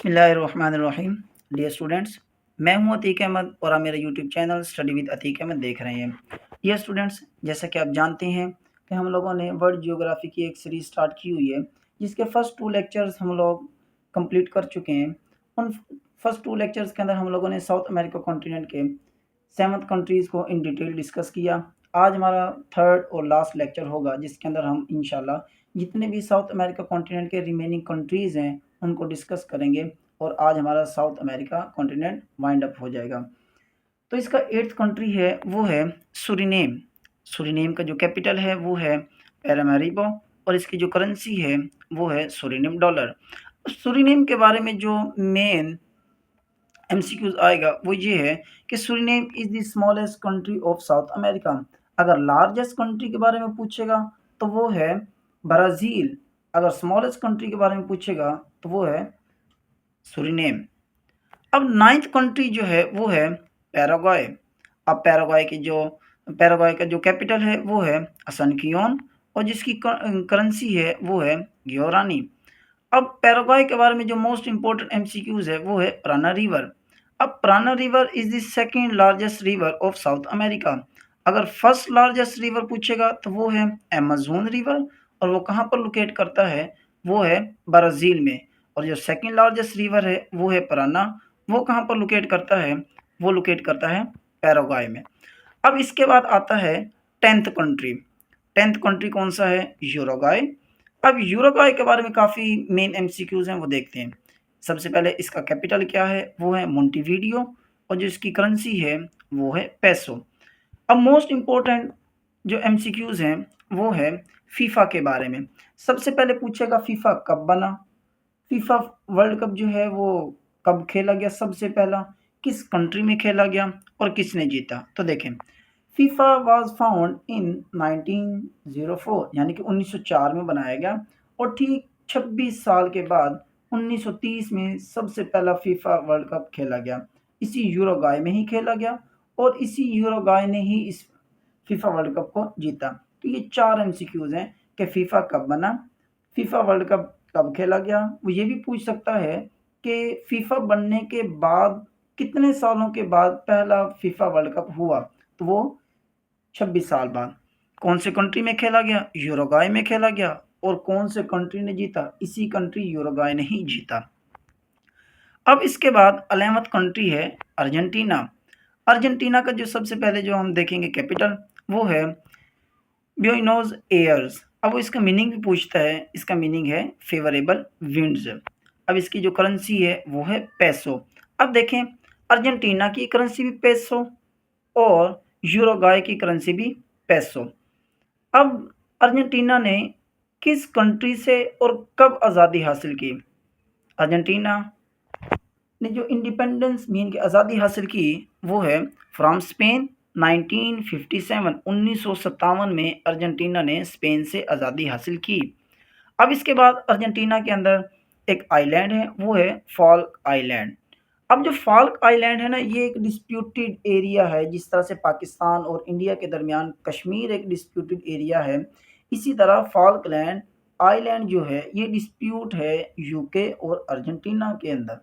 बिस्मिल्लाहिर्रहमानिर्रहीम। Dear students, मैं हूं अतीक अहमद और आप मेरा YouTube channel study with Atiq Ahmed देख रहे हैं। डियर स्टूडेंट्स, जैसा कि आप जानते हैं कि हम लोगों ने वर्ल्ड जियोग्राफी की एक सीरीज़ स्टार्ट की हुई है, जिसके फर्स्ट 2 लेक्चर्स हम लोग कंप्लीट कर चुके हैं। उन फर्स्ट 2 लेक्चर्स के अंदर हम लोगों ने साउथ अमेरिका कॉन्टिनेंट के 7 कंट्रीज़ को इन डिटेल डिस्कस किया। आज हमारा थर्ड और लास्ट लेक्चर होगा, जिसके अंदर हम इंशाल्लाह जितने भी साउथ अमेरिका कॉन्टिनेंट के रिमेनिंग कंट्रीज़ हैं उनको डिस्कस करेंगे और आज हमारा south America continent wind up हो जाएगा। तो इसका 8th कंट्री है वो है सूरीनेम। सूरीनेम का जो कैपिटल है वो है पैरामैरिबो और इसकी जो करेंसी है वो है सूरीनेम डॉलर। सूरीनेम के बारे में जो मेन एमसीक्यूज आएगा वो ये है कि Suriname is the smallest country of South America. अगर लार्जेस्ट कंट्री के बारे में पूछेगा तो वो है ब्राज़ील। अगर स्मॉलेस्ट कंट्री के बारे में पूछेगा तो वो है सूरीनेम। अब 9th कंट्री जो है वो है पैराग्वाय। अब पैराग्वाय का जो कैपिटल है वो है असनकियोन और जिसकी करेंसी है वो है ग्योरानी। अब पैराग्वाय के बारे में जो मोस्ट इम्पोर्टेंट एमसीक्यूज है वो है प्राना रिवर। अब Parana river is the second largest river of South America. अगर फर्स्ट लार्जेस्ट रिवर पूछेगा तो वो है अमेज़न रिवर और वो कहाँ पर लोकेट करता है, वो है ब्राज़ील में। और जो सेकेंड लार्जेस्ट रिवर है वो है प्राना, वो कहाँ पर लोकेट करता है, वो लोकेट करता है पैराग्वाय में। अब इसके बाद आता है 10th कंट्री। 10th कंट्री कौन सा है, यूरुग्वाय। अब यूरुग्वाय के बारे में काफ़ी मेन एमसीक्यूज हैं वो देखते हैं। सबसे पहले इसका कैपिटल क्या है, वो है मोंटेवीडियो और जो इसकी करेंसी है वो है पेसो। अब मोस्ट इम्पोर्टेंट जो एमसीक्यूज हैं वो है फीफा के बारे में। सबसे पहले पूछेगा फीफा कब बना, फीफा वर्ल्ड कप जो है वो कब खेला गया, सबसे पहला किस कंट्री में खेला गया और किसने जीता। तो देखें, फीफा वाज फाउंड इन 1904 यानी कि 1904 में बनाया गया और ठीक 26 साल के बाद 1930 में सबसे पहला फीफा वर्ल्ड कप खेला गया। इसी यूरुग्वाय में ही खेला गया और इसी यूरुग्वाय ने ही इस फीफा वर्ल्ड कप को जीता। तो ये 4 एमसीक्यूज हैं कि फीफा कब बना, फीफा वर्ल्ड कप कब खेला गया। वो ये भी पूछ सकता है कि फीफा बनने के बाद कितने सालों के बाद पहला फीफा वर्ल्ड कप हुआ, तो वो 26 साल बाद। कौन से कंट्री में खेला गया, यूरुग्वाय में खेला गया और कौन से कंट्री ने जीता, इसी कंट्री यूरुग्वाय ने ही जीता। अब इसके बाद 11th कंट्री है अर्जेंटीना। अर्जेंटीना का जो सबसे पहले जो हम देखेंगे कैपिटल वो है ब्यूनोस एयर्स। अब वो इसका मीनिंग भी पूछता है, इसका मीनिंग है फेवरेबल विंड्स। अब इसकी जो करेंसी है वो है पेसो। अब देखें, अर्जेंटीना की करेंसी भी पेसो और यूरुग्वाय की करेंसी भी पेसो। अब अर्जेंटीना ने किस कंट्री से और कब आज़ादी हासिल की। अर्जेंटीना ने जो इंडिपेंडेंस मीन की आज़ादी हासिल की वो है फ्रॉम स्पेन 1957। 1957 में अर्जेंटीना ने स्पेन से आज़ादी हासिल की। अब इसके बाद अर्जेंटीना के अंदर एक आइलैंड है वो है फॉल्क आइलैंड। अब जो फॉल्क आइलैंड है ना, ये एक डिस्प्यूटेड एरिया है। जिस तरह से पाकिस्तान और इंडिया के दरमियान कश्मीर एक डिस्प्यूटेड एरिया है, इसी तरह फॉल्कलैंड आइलैंड जो है ये डिस्प्यूट है यूके और अर्जेंटीना के अंदर।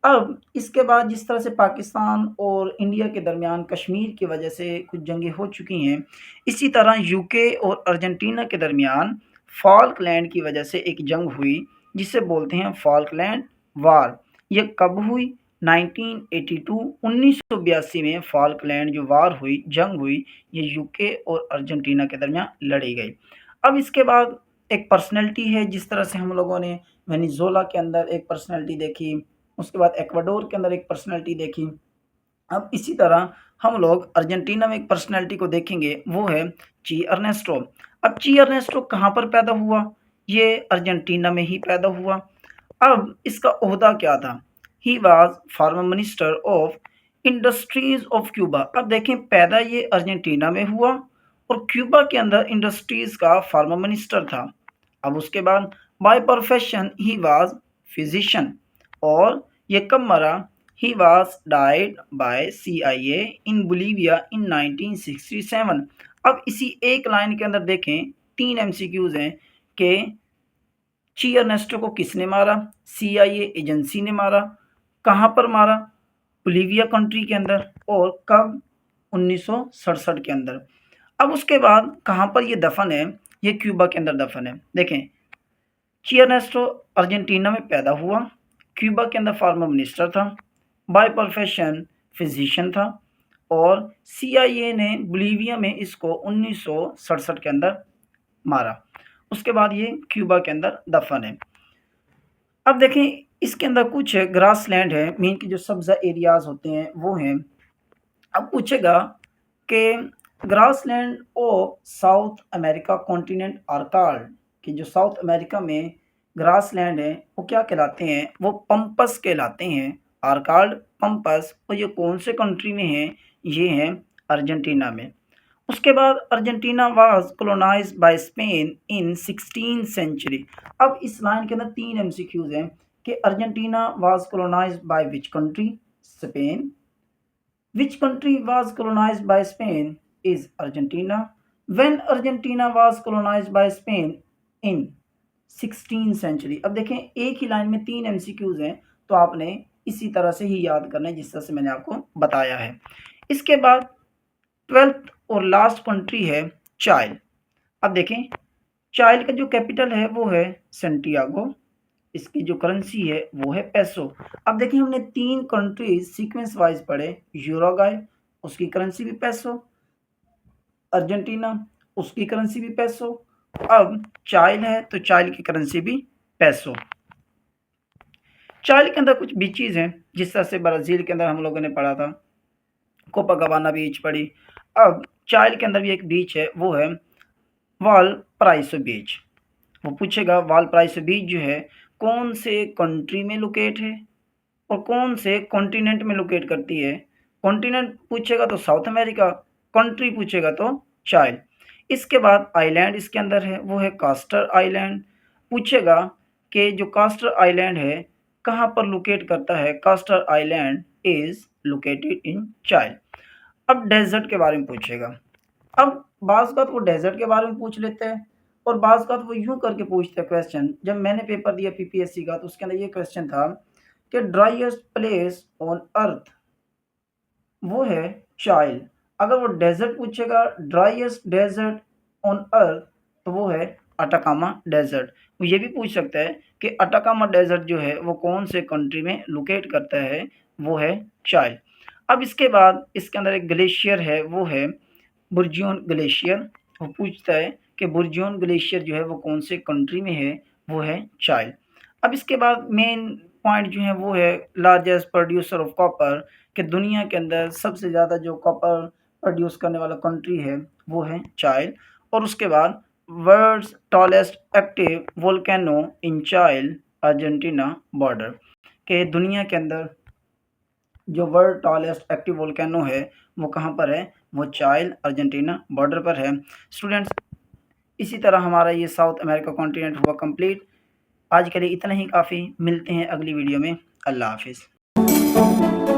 अब इसके बाद जिस तरह से पाकिस्तान और इंडिया के दरमियान कश्मीर की वजह से कुछ जंगें हो चुकी हैं, इसी तरह यूके और अर्जेंटीना के दरमियान फॉल्कलैंड की वजह से एक जंग हुई जिसे बोलते हैं फॉल्कलैंड वार। ये कब हुई, 1982 1982 में फॉल्कलैंड जो वार हुई, जंग हुई, ये यूके और अर्जेंटीना के दरमियान लड़ी गई। अब इसके बाद एक पर्सनैलिटी है, जिस तरह से हम लोगों ने वेनेज़ुएला के अंदर एक पर्सनैलिटी देखी, उसके बाद एक्वाडोर के अंदर एक पर्सनैलिटी देखी। अब इसी तरह हम लोग अर्जेंटीना में एक पर्सनैलिटी को देखेंगे वो है ची अर्नेस्टो। अब ची अर्नेस्टो कहाँ पर पैदा हुआ, ये अर्जेंटीना में ही पैदा हुआ। अब इसका ओहदा क्या था, he was former minister of industries of Cuba. अब देखें, पैदा ये अर्जेंटीना में हुआ और क्यूबा के अंदर इंडस्ट्रीज का फॉर्मर मिनिस्टर था। अब उसके बाद by profession he was physician और ये कब मरा, he was died by CIA in Bolivia in 1967। अब इसी एक लाइन के अंदर देखें 3 MCQs हैं कि ची अर्नेस्टो को किसने मारा? CIA एजेंसी ने मारा। कहाँ पर मारा? बोलिविया कंट्री के अंदर। और कब? 1967 के अंदर। अब उसके बाद कहाँ पर ये दफन है? ये क्यूबा के अंदर दफन है। देखें, ची अर्नेस्टो अर्जेंटीना में पैदा हुआ, क्यूबा के अंदर फार्मर मिनिस्टर था, बाय प्रोफेशन फिजिशियन था, और CIA ने बोलिविया में इसको 1967 के अंदर मारा। उसके बाद ये क्यूबा के अंदर दफन है। अब देखें, इसके अंदर कुछ ग्रासलैंड है, मीन की जो सब्जा एरियाज होते हैं वो हैं। अब पूछेगा कि grassland of South America continent are called, कि जो साउथ अमेरिका में ग्रासलैंड है वो क्या कहलाते हैं? वो पंपस कहलाते हैं। Are called pampas. और ये कौन से कंट्री में है? ये हैं अर्जेंटीना में। उसके बाद Argentina was colonised by Spain in 16th century. अब इस लाइन के अंदर 3 MCQs हैं कि Argentina was colonised by which country? Spain. Which country was colonized by Spain? Is Argentina. When Argentina was colonized by Spain in 16th century। अब देखें, एक ही line में 3 MCQs हैं, तो आपने इसी तरह से ही याद करना है जिस तरह से मैंने आपको बताया है। इसके बाद 12th और लास्ट कंट्री है चाइल। अब देखें, चाइल का जो कैपिटल है वो है सेंटियागो। इसकी जो करेंसी है वो है पेसो। अब देखिए, हमने 3 कंट्रीज सीक्वेंस वाइज पढ़े। यूरुग्वे, उसकी करेंसी भी पेसो। अर्जेंटीना, उसकी करेंसी भी पेसो। अब चाइल है तो चाइल की करेंसी भी पेसो। चाइल के अंदर कुछ बीचेज हैं, जिस तरह से ब्राज़ील के अंदर हम लोगों ने पढ़ा था, कोपाकाबाना बीच पढ़ी। अब चाइल के अंदर भी एक बीच है, वो है वालपराइसो बीच। वो पूछेगा वालपराइसो बीच जो है कौन से कंट्री में लोकेट है और कौन से कॉन्टिनेंट में लोकेट करती है। कॉन्टिनेंट पूछेगा तो साउथ अमेरिका, कंट्री पूछेगा तो चाइल। इसके बाद आइलैंड इसके अंदर है, वो है कास्टर आइलैंड। पूछेगा कि जो कास्टर आइलैंड है कहाँ पर लोकेट करता है? Castor island is located in Chile. अब डेजर्ट के बारे में पूछेगा। अब बाज़ बात वो डेजर्ट के बारे में पूछ लेते हैं, और बाज़ बात वो यूँ करके पूछते हैं क्वेश्चन। जब मैंने पेपर दिया PPSC का, तो उसके अंदर ये क्वेश्चन था कि ड्राइएस्ट प्लेस ऑन अर्थ, वो है चाइल। अगर वो डेजर्ट पूछेगा, ड्राइएस्ट डेजर्ट ऑन अर्थ, तो वो है अटाकामा डेजर्ट। वो ये भी पूछ सकता है कि अटाकामा डेजर्ट जो है वो कौन से कंट्री में लोकेट करता है? वो है चाइल। अब इसके बाद इसके अंदर एक ग्लेशियर है, वो है बुर्जियन ग्लेशियर। वो पूछता है कि बुर्जियन ग्लेशियर जो है वो कौन से कंट्री में है? वो है चाइल। अब इसके बाद मेन पॉइंट जो है वो है लार्जेस्ट प्रोड्यूसर ऑफ कॉपर, कि दुनिया के अंदर सबसे ज़्यादा जो कॉपर प्रोड्यूस करने वाला कंट्री है वो है चाइल। और उसके बाद वर्ल्ड्स टॉलेस्ट एक्टिव वोल्केनो इन चाइल अर्जेंटीना बॉर्डर, के दुनिया के अंदर जो वर्ल्ड टॉलेस्ट एक्टिव वोल्केनो है वो कहाँ पर है? वो चाइल अर्जेंटीना बॉर्डर पर है। स्टूडेंट्स, इसी तरह हमारा ये साउथ अमेरिका कॉन्टिनेंट हुआ कंप्लीट। आज के लिए इतना ही काफ़ी। मिलते हैं अगली वीडियो में। अल्लाह हाफिज़।